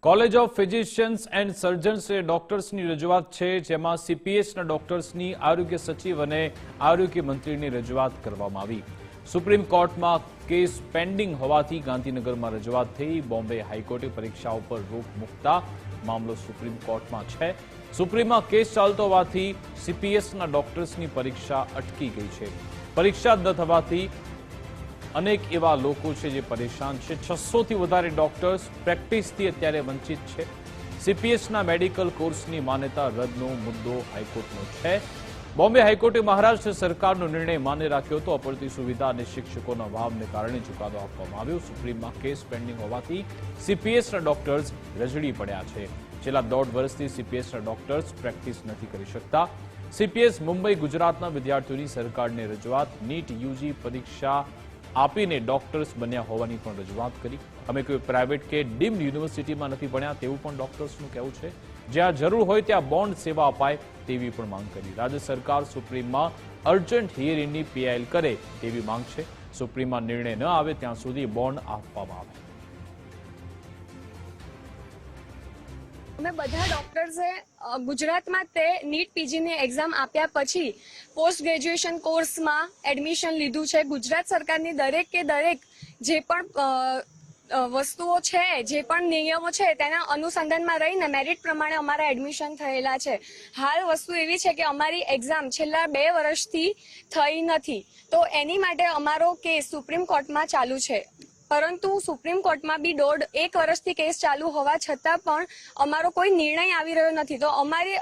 College of physicians and surgeons ડોક્ટર્સની રજૂઆત છે, જેમાં સીપીએસના ડોક્ટર્સની આરોગ્ય સચિવ અને આરોગ્ય મંત્રીની રજૂઆત કરવામાં આવી। સુપ્રીમ કોર્ટમાં કેસ પેન્ડિંગ હોવાથી ગાંધીનગરમાં રજૂઆત થઈ। બોમ્બે હાઈકોર્ટે પરીક્ષા ઉપર રોક મૂકતા મામલો સુપ્રીમ કોર્ટમાં છે। સુપ્રીમમાં કેસ ચાલતો હોવાથી સીપીએસના ડોક્ટર્સની પરીક્ષા અટકી ગઈ છે। પરીક્ષા ન થવાથી અનેક એવા લોકો છે જે પરેશાન છે। 600 થી વધારે ડોક્ટર્સ પ્રેક્ટિસથી અત્યારે વંચિત છે। સીપીએસના મેડિકલ કોર્સની માન્યતા રદનો મુદ્દો હાઈકોર્ટનો છે। બોમ્બે હાઈકોર્ટે મહારાષ્ટ્ર સરકારનો નિર્ણય માન્ય રાખ્યો હતો। અપૂરતી સુવિધા અને શિક્ષકોના અભાવને કારણે ચુકાદો આપવામાં આવ્યો। સુપ્રીમમાં કેસ પેન્ડિંગ હોવાથી સીપીએસના ડોક્ટર્સ રજડી પડ્યા છે। છેલ્લા 1.5 વર્ષથી સીપીએસના ડોક્ટર્સ પ્રેક્ટિસ નથી કરી શકતા। સીપીએસ મુંબઈ ગુજરાતના વિદ્યાર્થીઓની સરકારને રજૂઆત। નીટ યુજી પરીક્ષા આપીને ડોક્ટર્સ બન્યા હોવાની પણ રજૂઆત કરી। અમે કોઈ પ્રાઇવેટ કે ડીમ્ડ યુનિવર્સિટીમાં નથી ભણ્યા તેવું પણ ડોક્ટર્સનું કહેવું છે। જ્યાં જરૂર હોય ત્યાં બોન્ડ સેવા અપાય તેવી પણ માંગ કરી। રાજ્ય સરકાર સુપ્રીમમાં અર્જન્ટ હિયરિંગની પીઆઈએલ કરે તેવી માંગ છે। સુપ્રીમમાં નિર્ણય ન આવે ત્યાં સુધી બોન્ડ આપવામાં આવે। અમે બધા ડોક્ટર્સે ગુજરાતમાં તે નીટ પીજીની એક્ઝામ આપ્યા પછી પોસ્ટ ગ્રેજ્યુએશન કોર્સમાં એડમિશન લીધું છે। ગુજરાત સરકારની દરેક જે પણ વસ્તુઓ છે, જે પણ નિયમો છે તેના અનુસંધાનમાં રહીને મેરિટ પ્રમાણે અમારા એડમિશન થયેલા છે। હાલ વસ્તુ એવી છે કે અમારી એક્ઝામ છેલ્લા 2 વર્ષથી થઈ નથી, તો એની માટે અમારો કેસ સુપ્રીમ કોર્ટમાં ચાલુ છે। પરંતુ સુપ્રીમ કોર્ટમાં બી 1.5 વર્ષથી કેસ ચાલુ હોવા છતાં પણ અમારો કોઈ નિર્ણય આવી રહ્યો નથી। તો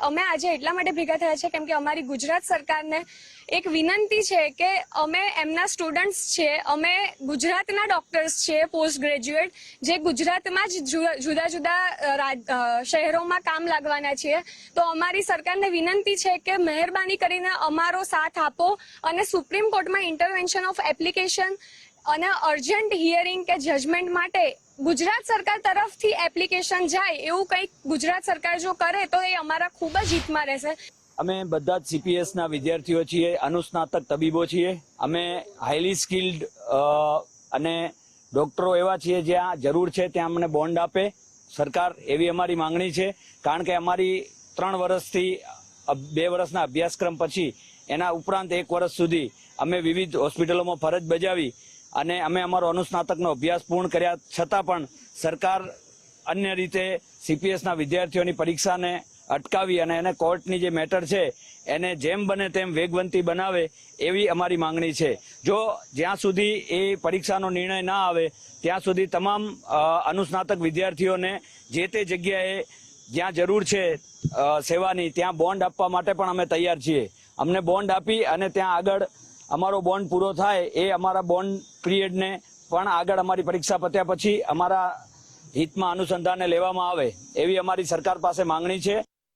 અમે આજે એટલા માટે ભેગા થયા છે કેમ કે અમારી ગુજરાત સરકારને એક વિનંતી છે કે અમે એમના સ્ટુડન્ટ્સ છીએ, અમે ગુજરાતના ડોક્ટર્સ છીએ પોસ્ટ ગ્રેજ્યુએટ, જે ગુજરાતમાં જ જુદા જુદા શહેરોમાં કામ લાગવાના છીએ। તો અમારી સરકારને વિનંતી છે કે મહેરબાની કરીને અમારો સાથ આપો અને સુપ્રીમ કોર્ટમાં ઇન્ટરવેન્શન ઓફ એપ્લિકેશન અને અર્જન્ટ હિયરિંગ કે જજમેન્ટ માટે ગુજરાત સરકાર તરફથી એપ્લિકેશન જાય એવું કંઈક ગુજરાત સરકાર જો કરે તો એ અમારા ખૂબ જ હિતમાં રહેશે। અમે બધા જ સીપીએસના વિદ્યાર્થીઓ છીએ, અનુસ્નાતક તબીબો છીએ। અમે હાઈલી સ્કિલ્ડ અને ડોક્ટરો એવા છીએ જ્યાં જરૂર છે ત્યાં અમને બોન્ડ આપે સરકાર, એવી અમારી માંગણી છે। કારણ કે અમારી 3 વર્ષથી 2 વર્ષના અભ્યાસક્રમ પછી એના ઉપરાંત 1 વર્ષ સુધી અમે વિવિધ હોસ્પિટલોમાં ફરજ બજાવી અને અમે અમારો અનુસ્નાતકનો અભ્યાસ પૂર્ણ કર્યા છતાં પણ સરકાર અન્ય રીતે સીપીએસના વિદ્યાર્થીઓની પરીક્ષાને અટકાવી અને એને કોર્ટની જે મેટર છે એને જેમ બને તેમ વેગવંતી બનાવે એવી અમારી માંગણી છે। જો જ્યાં સુધી એ પરીક્ષાનો નિર્ણય ના આવે ત્યાં સુધી તમામ અનુસ્નાતક વિદ્યાર્થીઓને જે તે જગ્યાએ જ્યાં જરૂર છે સેવાની ત્યાં બોન્ડ આપવા માટે પણ અમે તૈયાર છીએ। અમને બોન્ડ આપી અને ત્યાં આગળ અમારો બોન્ડ પૂરો થાય એ અમારા બોન્ડ પિરિયડને પણ આગળ અમારી પરીક્ષા પત્યા પછી અમારા હિતમાં અનુસંધાને લેવામાં આવે એવી અમારી સરકાર પાસે માંગણી છે।